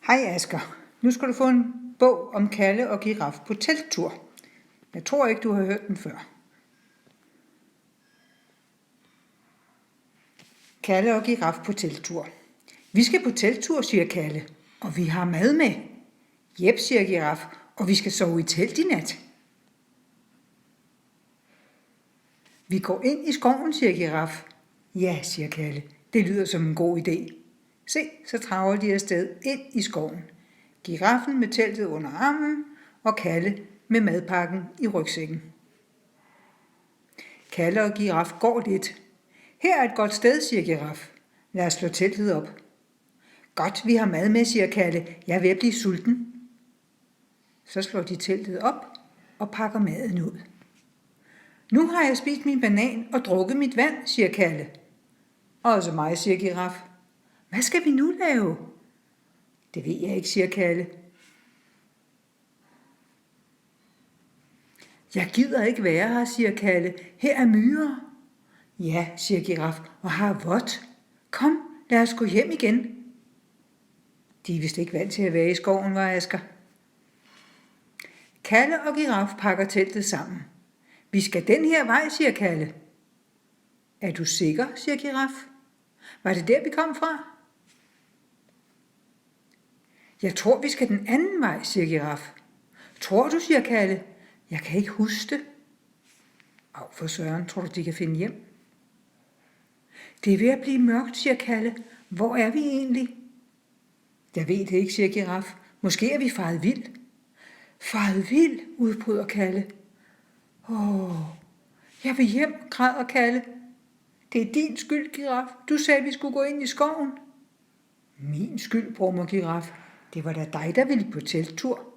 Hej Asger, nu skal du få en bog om Kalle og Giraf på telttur. Jeg tror ikke, du har hørt den før. Kalle og Giraf på telttur. Vi skal på telttur, siger Kalle, og vi har mad med. Jep, siger Giraf, og vi skal sove i telt i nat. Vi går ind i skoven, siger Giraf. Ja, siger Kalle, det lyder som en god idé. Se, så traver de afsted ind i skoven. Giraffen med teltet under armen, og Kalle med madpakken i rygsækken. Kalle og Giraf går lidt. Her er et godt sted, siger Giraf. Lad os slå teltet op. Godt, vi har mad med, siger Kalle. Jeg er ved at blive sulten. Så slår de teltet op og pakker maden ud. Nu har jeg spist min banan og drukket mit vand, siger Kalle. Også mig, siger Giraf. Hvad skal vi nu lave? Det ved jeg ikke, siger Kalle. Jeg gider ikke være her, siger Kalle. Her er myrer. Ja, siger Giraf, og har vådt. Kom, lad os gå hjem igen. De er vist ikke vant til at være i skoven, var Asger. Kalle og Giraf pakker teltet sammen. Vi skal den her vej, siger Kalle. Er du sikker, siger Giraf. Var det der, vi kom fra? Jeg tror, vi skal den anden vej, siger Giraf. Tror du, siger Kalle. Jeg kan ikke huske det. Au for søren, tror du, de kan finde hjem? Det er ved at blive mørkt, siger Kalle. Hvor er vi egentlig? Jeg ved det ikke, siger Giraf. Måske er vi faret vild. Faret vild, udbryder Kalle. Jeg vil hjem, græder Kalle. Det er din skyld, Giraf. Du sagde, vi skulle gå ind i skoven. Min skyld, brummer Giraf. Det var da dig, der ville på telttur.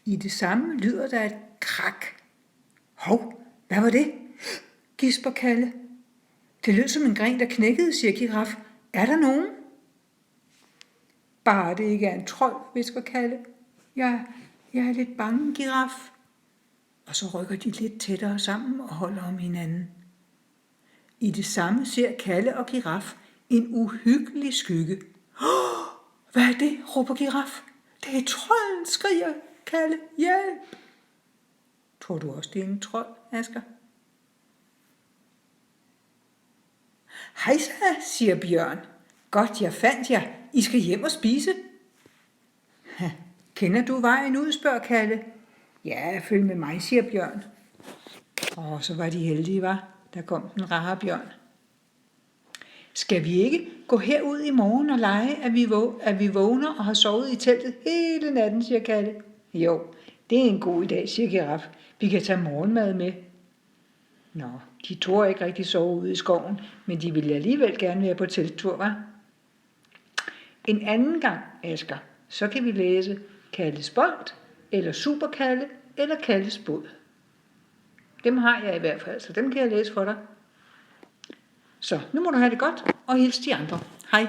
I det samme lyder der et krak. Hov, hvad var det? Gisper Kalle. Det lød som en gren, der knækkede, siger Giraf. Er der nogen? Bare det ikke er en trold, hvisker Kalle. Jeg er lidt bange, Giraf. Og så rykker de lidt tættere sammen og holder om hinanden. I det samme ser Kalle og Giraf en uhyggelig skygge. Hvad er det, råber Giraf. Det er trolden, skriger Kalle. Hjælp! Tror du også, det er en trold, Asger? Hejsa, siger Bjørn. Godt, jeg fandt jer. I skal hjem og spise. Kender du vejen ud, spørger Kalle. Ja, følg med mig, siger Bjørn. Så var de heldige, var. Der kom den rare bjørn. Skal vi ikke gå herud i morgen og lege, at vi vågner og har sovet i teltet hele natten, siger Kalle. Jo, det er en god idé, siger Giraf. Vi kan tage morgenmad med. Nå, de turde ikke rigtig sove ude i skoven, men de ville alligevel gerne være på telttur, var? En anden gang, Asger, så kan vi læse Kalles Bold, eller Superkalle, eller Kalles Båd. Dem har jeg i hvert fald, så dem kan jeg læse for dig. Så nu må du have det godt, og hils de andre. Hej.